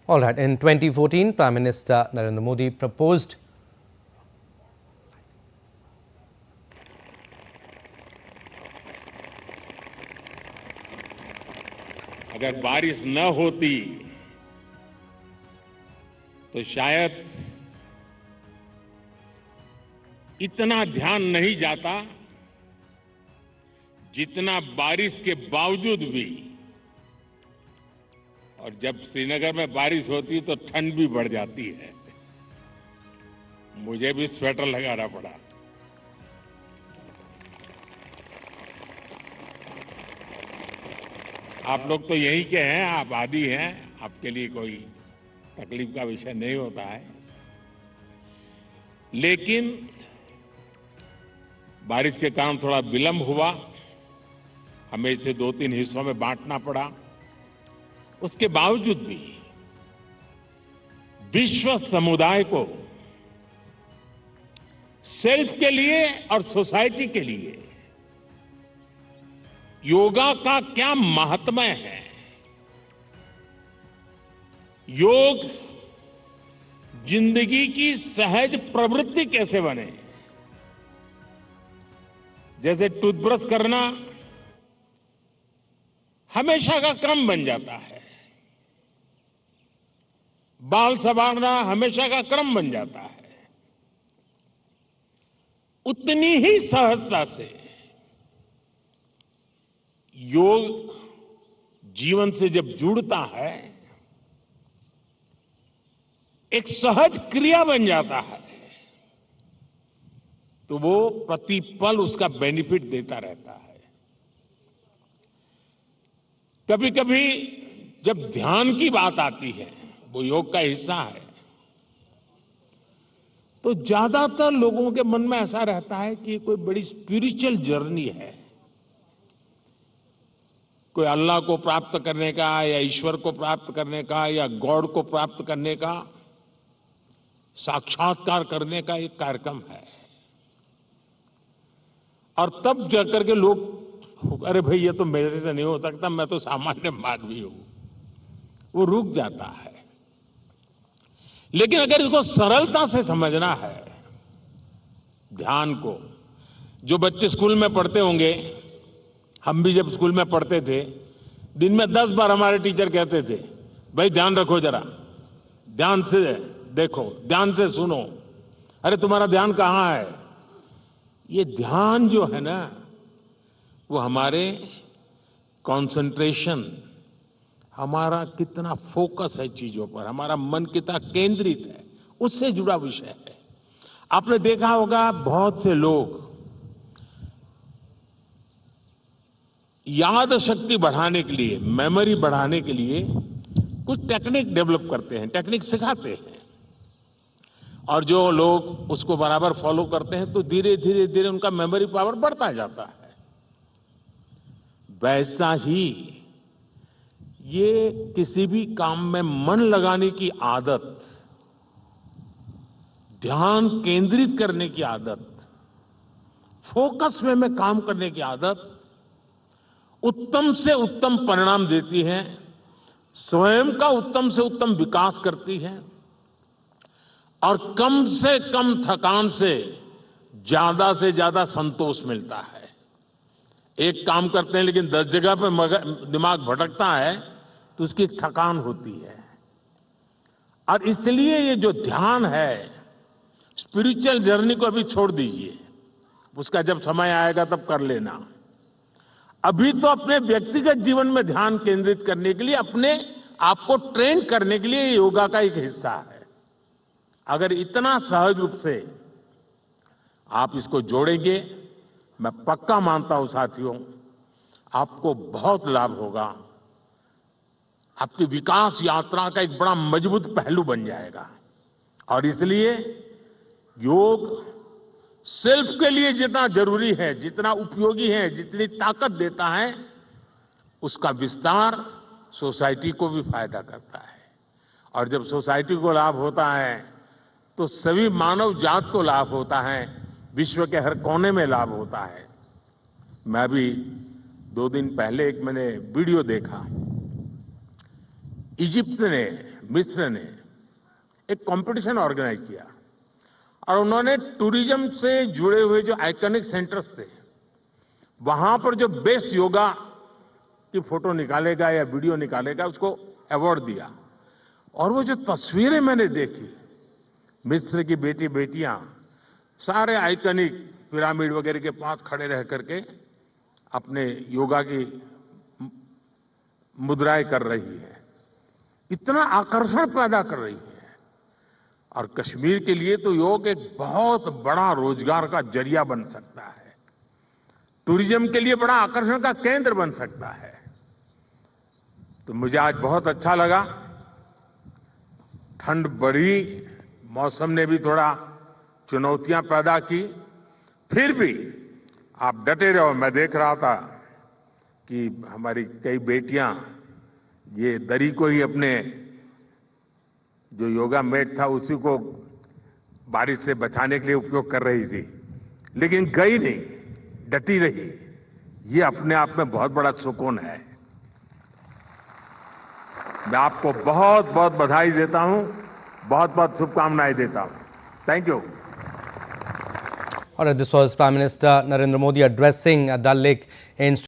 All right. In 2014, Prime Minister Narendra Modi proposed अगर बारिश न होती तो शायद इतना ध्यान नहीं जाता जितना बारिश के बावजूद भी। और जब श्रीनगर में बारिश होती तो ठंड भी बढ़ जाती है। मुझे भी स्वेटर लगाना पड़ा। आप लोग तो यहीं के हैं, आप आदी हैं, आपके लिए कोई तकलीफ का विषय नहीं होता है। लेकिन बारिश के कारण थोड़ा विलंब हुआ, हमें इसे 2-3 हिस्सों में बांटना पड़ा। उसके बावजूद भी विश्व समुदाय को सेल्फ के लिए और सोसाइटी के लिए योगा का क्या महात्म्य है, योग जिंदगी की सहज प्रवृत्ति कैसे बने। जैसे टूथब्रश करना हमेशा का क्रम बन जाता है, बाल संवारना हमेशा का क्रम बन जाता है, उतनी ही सहजता से योग जीवन से जब जुड़ता है एक सहज क्रिया बन जाता है, तो वो प्रतिपल उसका बेनिफिट देता रहता है। कभी कभी जब ध्यान की बात आती है, वो योग का हिस्सा है, तो ज्यादातर लोगों के मन में ऐसा रहता है कि कोई बड़ी स्पिरिचुअल जर्नी है, कोई अल्लाह को प्राप्त करने का या ईश्वर को प्राप्त करने का या गॉड को प्राप्त करने का, साक्षात्कार करने का एक कार्यक्रम है। और तब जाकर के लोग, अरे भाई ये तो मेरे से नहीं हो सकता, मैं तो सामान्य मानवी हूं, वो रुक जाता है। लेकिन अगर इसको सरलता से समझना है, ध्यान को, जो बच्चे स्कूल में पढ़ते होंगे, हम भी जब स्कूल में पढ़ते थे, दिन में 10 बार हमारे टीचर कहते थे, भाई ध्यान रखो, जरा ध्यान से देखो, ध्यान से सुनो, अरे तुम्हारा ध्यान कहाँ है। ये ध्यान जो है ना, वो हमारे कंसंट्रेशन, हमारा कितना फोकस है चीजों पर, हमारा मन कितना केंद्रित है, उससे जुड़ा विषय है। आपने देखा होगा बहुत से लोग याद शक्ति बढ़ाने के लिए, मेमोरी बढ़ाने के लिए कुछ टेक्निक डेवलप करते हैं, टेक्निक सिखाते हैं, और जो लोग उसको बराबर फॉलो करते हैं तो धीरे धीरे धीरे उनका मेमोरी पावर बढ़ता जाता है। वैसा ही ये किसी भी काम में मन लगाने की आदत, ध्यान केंद्रित करने की आदत, फोकस में काम करने की आदत उत्तम से उत्तम परिणाम देती है, स्वयं का उत्तम से उत्तम विकास करती है, और कम से कम थकान से ज्यादा संतोष मिलता है। एक काम करते हैं लेकिन 10 जगह पे दिमाग भटकता है तो उसकी एक थकान होती है। और इसलिए ये जो ध्यान है, स्पिरिचुअल जर्नी को अभी छोड़ दीजिए, उसका जब समय आएगा तब कर लेना। अभी तो अपने व्यक्तिगत जीवन में ध्यान केंद्रित करने के लिए, अपने आप को ट्रेन करने के लिए योगा का एक हिस्सा है। अगर इतना सहज रूप से आप इसको जोड़ेंगे, मैं पक्का मानता हूं साथियों, आपको बहुत लाभ होगा, आपकी विकास यात्रा का एक बड़ा मजबूत पहलू बन जाएगा। और इसलिए योग सेल्फ के लिए जितना जरूरी है, जितना उपयोगी है, जितनी ताकत देता है, उसका विस्तार सोसाइटी को भी फायदा करता है। और जब सोसाइटी को लाभ होता है तो सभी मानव जात को लाभ होता है, विश्व के हर कोने में लाभ होता है। मैं अभी 2 दिन पहले मैंने वीडियो देखा, इजिप्ट ने मिस्र ने एक कंपटीशन ऑर्गेनाइज किया और उन्होंने टूरिज्म से जुड़े हुए जो आइकॉनिक सेंटर्स थे वहां पर जो बेस्ट योगा की फोटो निकालेगा या वीडियो निकालेगा उसको अवार्ड दिया। और वो जो तस्वीरें मैंने देखी, मिस्र की बेटियां सारे आइकॉनिक पिरामिड वगैरह के पास खड़े रह करके अपने योगा की मुद्राएं कर रही है, इतना आकर्षण पैदा कर रही है। और कश्मीर के लिए तो योग एक बहुत बड़ा रोजगार का जरिया बन सकता है, टूरिज्म के लिए बड़ा आकर्षण का केंद्र बन सकता है। तो मुझे आज बहुत अच्छा लगा। ठंड बढ़ी, मौसम ने भी थोड़ा चुनौतियां पैदा की, फिर भी आप डटे रहो। मैं देख रहा था कि हमारी कई बेटियां ये दरी को ही अपने जो योगा मैट था उसी को बारिश से बचाने के लिए उपयोग कर रही थी, लेकिन गई नहीं, डटी रही। ये अपने आप में बहुत बड़ा सुकून है। मैं आपको बहुत बहुत बधाई देता हूं, बहुत बहुत शुभकामनाएं देता हूं। Thank you. All right, this was Prime Minister Narendra Modi addressing Dal Lake in